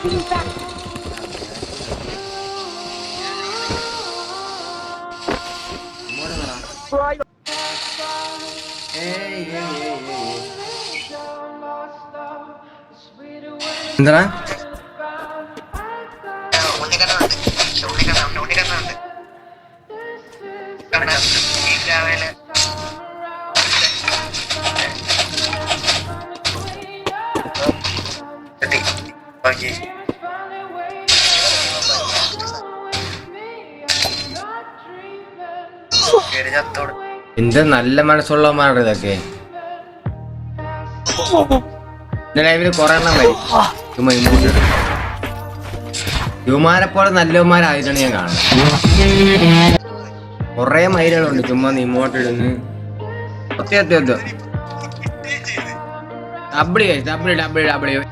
എന്താ എന്ത് നല്ല മനസ്സുള്ളവന്മാരുടെ ഇതൊക്കെ. ലൈവില് കൊറേ എണ്ണം വരും ചുമ്മാ ഇമോട്ട് ഇടും. യുവമാരെപ്പോലെ നല്ലവന്മാരായിട്ടാണ് ഞാൻ കാണുന്നത്. കൊറേ മൈലുകളുണ്ട് ചുമ്മാ ഇമോട്ട് ഇടുന്നു. അബ്ലി ഡബ്ല്യു